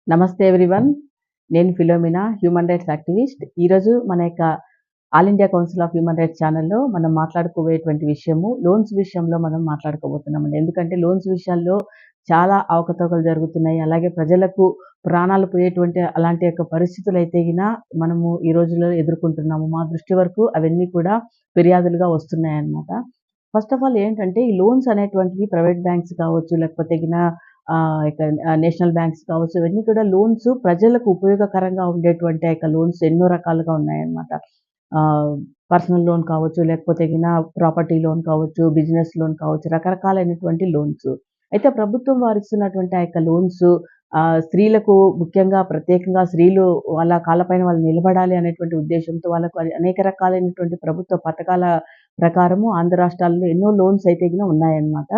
నమస్తే ఎవ్రీవన్. నేను Philomena, human rights activist. ఈరోజు మన యొక్క all India council of human rights ఛానల్‌లో మనం మాట్లాడుకోబోయేటువంటి విషయము లోన్స్ విషయంలో మనం మాట్లాడుకోబోతున్నామండి. ఎందుకంటే లోన్స్ విషయాల్లో చాలా అవకతవకలు జరుగుతున్నాయి. అలాగే ప్రజలకు ప్రాణాలు పోయేటువంటి అలాంటి యొక్క పరిస్థితులైతే మనము ఈ రోజుల్లో ఎదుర్కొంటున్నాము. మా దృష్టి వరకు అవన్నీ కూడా ఫిర్యాదులుగా వస్తున్నాయన్నమాట. ఫస్ట్ ఆఫ్ ఆల్ ఏంటంటే ఈ లోన్స్ అనేటువంటివి ప్రైవేట్ బ్యాంక్స్ కావచ్చు, లేకపోతే ఇక నేషనల్ బ్యాంక్స్ కావచ్చు, ఇవన్నీ కూడా లోన్స్ ప్రజలకు ఉపయోగకరంగా ఉండేటువంటి ఆ యొక్క లోన్స్ ఎన్నో రకాలుగా ఉన్నాయన్నమాట. పర్సనల్ లోన్ కావచ్చు, లేకపోతే ప్రాపర్టీ లోన్ కావచ్చు, బిజినెస్ లోన్ కావచ్చు, రకరకాలైనటువంటి లోన్స్. అయితే ప్రభుత్వం వారిస్తున్నటువంటి ఆ యొక్క లోన్స్ స్త్రీలకు ముఖ్యంగా ప్రత్యేకంగా స్త్రీలు వాళ్ళ కాళ్ళపైన వాళ్ళు నిలబడాలి అనేటువంటి ఉద్దేశ్యంతో వాళ్ళకు అనేక రకాలైనటువంటి ప్రభుత్వ పథకాల ప్రకారము ఆంధ్ర రాష్ట్రాల్లో ఎన్నో లోన్స్ అయితే ఉన్నాయన్నమాట.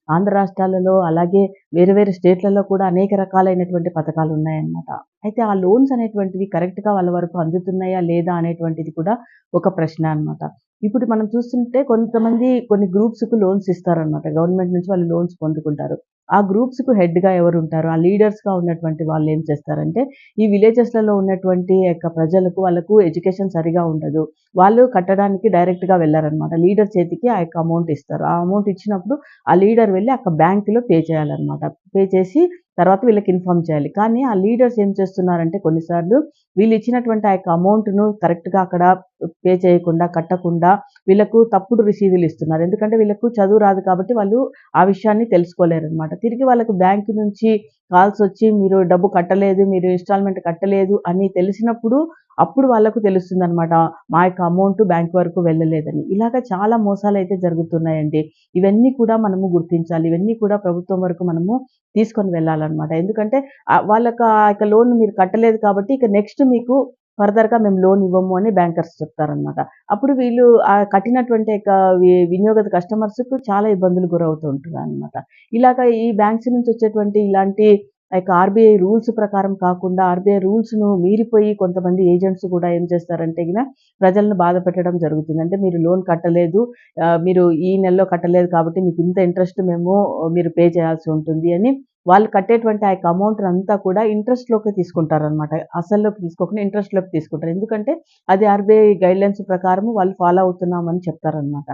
ఆంధ్ర రాష్ట్రాలలో అలాగే వేరే వేరే స్టేట్‌లలో కూడా అనేక రకాలైనటువంటి పథకాలున్నాయన్నమాట. అయితే ఆ లోన్స్ అనేటువంటివి కరెక్ట్‌గా వాళ్ళ వరకు అందుతున్నాయా? లేదా? అనేటువంటిది కూడా ఒక ప్రశ్న అన్నమాట. ఇప్పుడు మనం చూస్తుంటే కొంతమంది కొన్ని గ్రూప్స్‌కు లోన్స్ ఇస్తారన్నమాట. గవర్నమెంట్ నుంచి వాళ్ళు లోన్స్ పొందుకుంటారు. ఆ గ్రూప్స్‌కు హెడ్‌గా ఎవరుంటారో, ఆ లీడర్స్‌గా ఉన్నటువంటి వాళ్ళేం చేస్తారంటే, ఈ విలేజెస్‌లలో ఉన్నటువంటి యొక్క ప్రజలకు వాళ్ళకు ఎడ్యుకేషన్ సరిగా ఉండదు. వాళ్ళు కట్టడానికి డైరెక్ట్‌గా వెళ్లరన్నమాట. లీడర్ చేతికి ఆ యొక్క అమౌంట్ ఇస్తారు. ఆ అమౌంట్ ఇచ్చినప్పుడు ఆ లీడర్ వెళ్లి బ్యాంక్‌లో పే చేయాలన్నమాట. పే చేసి తర్వాత వీళ్ళకి ఇన్ఫార్మ్ చేయాలి. కానీ ఆ లీడర్స్ ఏం చేస్తున్నారంటే కొన్నిసార్లు వీళ్ళు ఇచ్చినటువంటి ఆ యొక్క అమౌంట్‌ను కరెక్ట్‌గా అక్కడ పే చేయకుండా, కట్టకుండా వీళ్ళకు తప్పుడు రసీదులు ఇస్తున్నారు. ఎందుకంటే వీళ్ళకు చదువు రాదు కాబట్టి వాళ్ళు ఆ విషయాన్ని తెలుసుకోలేరన్నమాట. తిరిగి వాళ్ళకు బ్యాంక్ నుంచి కాల్స్ వచ్చి మీరు డబ్బు కట్టలేదు, మీరు ఇన్‌స్టాల్‌మెంట్ కట్టలేదు అని తెలిసినప్పుడు అప్పుడు వాళ్ళకు తెలుస్తుందన్నమాట. మా యొక్క అమౌంట్ బ్యాంక్ వరకు వెళ్ళలేదని. ఇలాగ చాలా మోసాలైతే జరుగుతున్నాయండి. ఇవన్నీ కూడా మనము గుర్తించాలి. ఇవన్నీ కూడా ప్రభుత్వం వరకు మనము తీసుకొని వెళ్ళాలన్నమాట. ఎందుకంటే వాళ్ళకి ఆ యొక్క లోన్ మీరు కట్టలేదు కాబట్టి ఇక నెక్స్ట్ మీకు ఫర్దర్‌గా మేము లోన్ ఇవ్వము అని బ్యాంకర్స్ చెప్తారన్నమాట. అప్పుడు వీళ్ళు కట్టినటువంటి యొక్క వినియోగత కస్టమర్స్‌కు చాలా ఇబ్బందులు గురవుతూ ఉంటున్నారన్నమాట. ఇలాగ ఈ బ్యాంక్స్ నుంచి వచ్చేటువంటి ఇలాంటి ఆ యొక్క ఆర్‌బీఐ రూల్స్ ప్రకారం కాకుండా ఆర్‌బీఐ రూల్స్‌ను మీరిపోయి కొంతమంది ఏజెంట్స్ కూడా ఏం చేస్తారంటే ప్రజలను బాధ పెట్టడం జరుగుతుంది. అంటే మీరు లోన్ కట్టలేదు, మీరు ఈ నెలలో కట్టలేదు కాబట్టి మీకు ఇంత ఇంట్రెస్ట్ మీరు పే చేయాల్సి ఉంటుంది అని వాళ్ళు కట్టేటువంటి ఆ యొక్క అమౌంట్‌నంతా కూడా ఇంట్రెస్ట్‌లోకి తీసుకుంటారనమాట. అసల్లోకి తీసుకోకుండా ఇంట్రెస్ట్‌లోకి తీసుకుంటారు. ఎందుకంటే అది ఆర్‌బీఐ గైడ్‌లైన్స్ ప్రకారం వాళ్ళు ఫాలో అవుతున్నామని చెప్తారనమాట.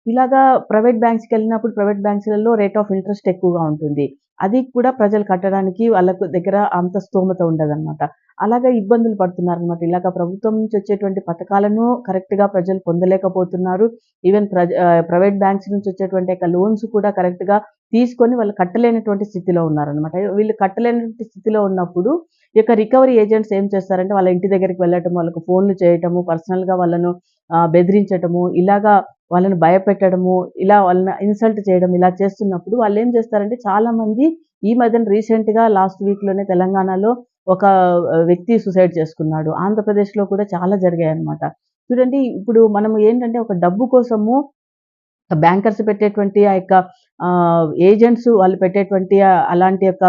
ఇలాగా ప్రైవేట్ బ్యాంక్స్‌కెళ్ళినప్పుడు ప్రైవేట్ బ్యాంక్స్‌లలో రేట్ ఆఫ్ ఇంట్రెస్ట్ ఎక్కువగా ఉంటుంది. అది కూడా ప్రజలు కట్టడానికి వాళ్ళకు దగ్గర అంత స్తోమత ఉండదనమాట. అలాగా ఇబ్బందులు పడుతున్నారనమాట. ఇలాగ ప్రభుత్వం నుంచి వచ్చేటువంటి పథకాలను కరెక్ట్‌గా ప్రజలు పొందలేకపోతున్నారు. ఈవెన్ ప్రైవేట్ బ్యాంక్స్ నుంచి వచ్చేటువంటి యొక్క లోన్స్ కూడా కరెక్ట్‌గా తీసుకొని వాళ్ళు కట్టలేనటువంటి స్థితిలో ఉన్నారనమాట. వీళ్ళు కట్టలేనటువంటి స్థితిలో ఉన్నప్పుడు ఈ యొక్క రికవరీ ఏజెంట్స్ ఏం చేస్తారంటే వాళ్ళ ఇంటి దగ్గరికి వెళ్ళటం, వాళ్ళకు ఫోన్‌లు చేయటము, పర్సనల్‌గా వాళ్ళను బెదిరించటము, ఇలాగా వాళ్ళని భయపెట్టడము, ఇలా వాళ్ళని ఇన్సల్ట్ చేయడం ఇలా చేస్తున్నప్పుడు వాళ్ళేం చేస్తారంటే చాలామంది ఈ మధ్యన రీసెంట్‌గా లాస్ట్ వీక్‌లోనే తెలంగాణలో ఒక వ్యక్తి సూసైడ్ చేసుకున్నాడు. ఆంధ్రప్రదేశ్‌లో కూడా చాలా జరిగాయన్నమాట. చూడండి ఇప్పుడు మనము ఏంటంటే ఒక డబ్బు కోసము బ్యాంకర్స్ పెట్టేటువంటి ఆ యొక్క ఏజెంట్స్ వాళ్ళు పెట్టేటువంటి అలాంటి యొక్క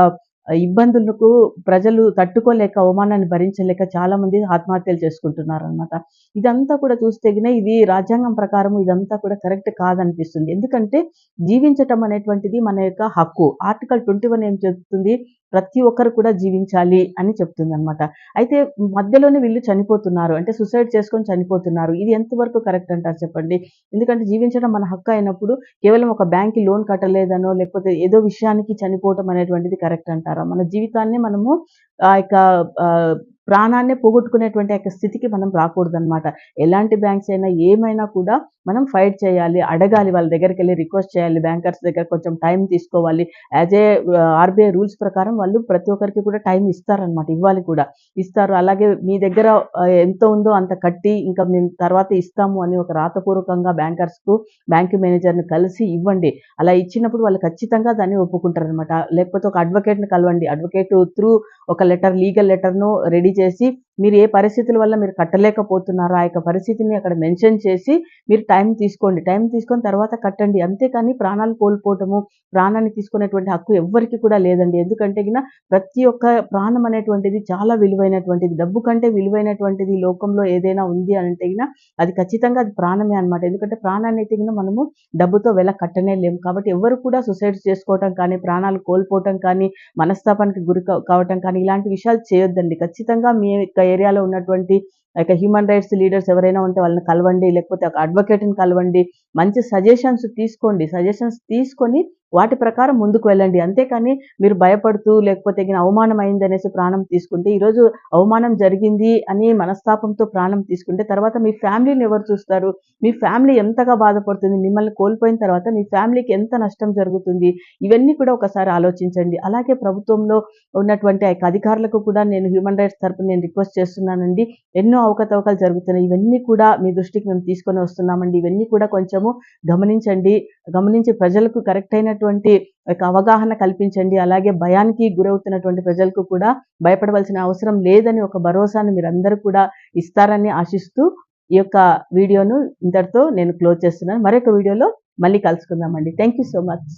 ఇబ్బందులకు ప్రజలు తట్టుకోలేక, అవమానాన్ని భరించలేక చాలామంది ఆత్మహత్యలు చేసుకుంటున్నారనమాట. ఇదంతా కూడా చూస్తే ఇది రాజ్యాంగం ప్రకారం ఇదంతా కూడా కరెక్ట్ కాదనిపిస్తుంది. ఎందుకంటే జీవించటం అనేటువంటిది మన యొక్క హక్కు. ఆర్టికల్ 21 ఏం చెప్తుంది? ప్రతి ఒక్కరు కూడా జీవించాలి అని చెప్తుందనమాట. అయితే మధ్యలోనే వీళ్ళు చనిపోతున్నారు. అంటే సూసైడ్ చేసుకొని చనిపోతున్నారు. ఇది ఎంతవరకు కరెక్ట్ అంటారు చెప్పండి? ఎందుకంటే జీవించడం మన హక్కు అయినప్పుడు కేవలం ఒక బ్యాంక్‌కి లోన్ కట్టలేదనో, లేకపోతే ఏదో విషయానికి చనిపోవటం అనేటువంటిది కరెక్ట్ అంటారా? మన జీవితాన్ని మనము ఆ యొక్క ఆహ్, ప్రాణాన్నే పోగొట్టుకునేటువంటి యొక్క స్థితికి మనం రాకూడదనమాట. ఎలాంటి బ్యాంక్స్ అయినా ఏమైనా కూడా మనం ఫైట్ చేయాలి. అడగాలి వాళ్ళ దగ్గరికెళ్లి రిక్వెస్ట్ చేయాలి. బ్యాంకర్స్ దగ్గర కొంచెం టైం తీసుకోవాలి. యాజ్ ఏ ఆర్‌బీఐ రూల్స్ ప్రకారం వాళ్ళు ప్రతి ఒక్కరికి కూడా టైం ఇస్తారనమాట. ఇవ్వాలి కూడా. ఇస్తారు. అలాగే మీ దగ్గర ఎంత ఉందో అంత కట్టి ఇంకా మేము తర్వాత ఇస్తాము అని ఒక రాతపూర్వకంగా బ్యాంక్ మేనేజర్‌ని కలిసి ఇవ్వండి. అలా ఇచ్చినప్పుడు వాళ్ళు ఖచ్చితంగా దాన్ని ఒప్పుకుంటారనమాట. లేకపోతే ఒక అడ్వకేట్‌ని కలవండి. అడ్వకేట్ త్రూ ఒక లీగల్ లెటర్‌ను రెడీ చేసి మీరు ఏ పరిస్థితుల వల్ల మీరు కట్టలేకపోతున్నారో ఆ యొక్క పరిస్థితిని అక్కడ మెన్షన్ చేసి మీరు టైం తీసుకోండి. టైం తీసుకొని తర్వాత కట్టండి. అంతేకాని ప్రాణాలు కోల్పోవటము, ప్రాణాన్ని తీసుకునేటువంటి హక్కు ఎవ్వరికీ కూడా లేదండి. ఎందుకంటే ప్రతి ఒక్క ప్రాణం అనేటువంటిది చాలా విలువైనటువంటిది. డబ్బు కంటే విలువైనటువంటిది ఈ లోకంలో ఏదైనా ఉంది అనంటే అది ఖచ్చితంగా అది ప్రాణమే అన్నమాట. ఎందుకంటే ప్రాణాన్నయితే మనము డబ్బుతో వెల కట్టనే లేము. కాబట్టి ఎవ్వరు కూడా సూసైడ్ చేసుకోవటం కానీ, ప్రాణాలు కోల్పోవటం కానీ, మనస్తాపానికి గురి కావటం కానీ ఇలాంటి విషయాలు చేయొద్దండి. ఖచ్చితంగా మీ యొక్క ఏరియాలో ఉన్నటువంటి హ్యూమన్ రైట్స్ లీడర్స్ ఎవరైనా ఉంటే వాళ్ళని కలవండి. లేకపోతే ఒక అడ్వకేట్‌ని కలవండి. మంచి సజెషన్స్ తీసుకోండి. సజెషన్స్ తీసుకొని వాటి ప్రకారం ముందుకు వెళ్ళండి. అంతేకాని మీరు భయపడుతూ లేకపోతే అవమానం అయిందనేసి ప్రాణం తీసుకుంటే ఈరోజు అవమానం జరిగింది అని మనస్తాపంతో ప్రాణం తీసుకుంటే తర్వాత మీ ఫ్యామిలీని ఎవరు చూస్తారు? మీ ఫ్యామిలీ ఎంతగా బాధపడుతుంది? మిమ్మల్ని కోల్పోయిన తర్వాత మీ ఫ్యామిలీకి ఎంత నష్టం జరుగుతుంది? ఇవన్నీ కూడా ఒకసారి ఆలోచించండి. అలాగే ప్రభుత్వంలో ఉన్నటువంటి ఆ యొక్క అధికారులకు కూడా నేను హ్యూమన్ రైట్స్ తరపున నేను రిక్వెస్ట్ చేస్తున్నానండి. ఎన్నో అవకతవకలు జరుగుతున్నాయి. ఇవన్నీ కూడా మీ దృష్టికి మేము తీసుకొని వస్తున్నామండి. ఇవన్నీ కూడా కొంచెము గమనించండి. గమనించి ప్రజలకు కరెక్ట్ అయినటువంటి ఒక అవగాహన కల్పించండి. అలాగే భయానికి గురవుతున్నటువంటి ప్రజలకు కూడా భయపడవలసిన అవసరం లేదని ఒక భరోసాను మీరందరూ కూడా ఇస్తారని ఆశిస్తూ ఈ యొక్క వీడియోను ఇంతటితో నేను క్లోజ్ చేస్తున్నాను. మరొక వీడియోలో మళ్ళీ కలుసుకుందామండి. Thank you so much.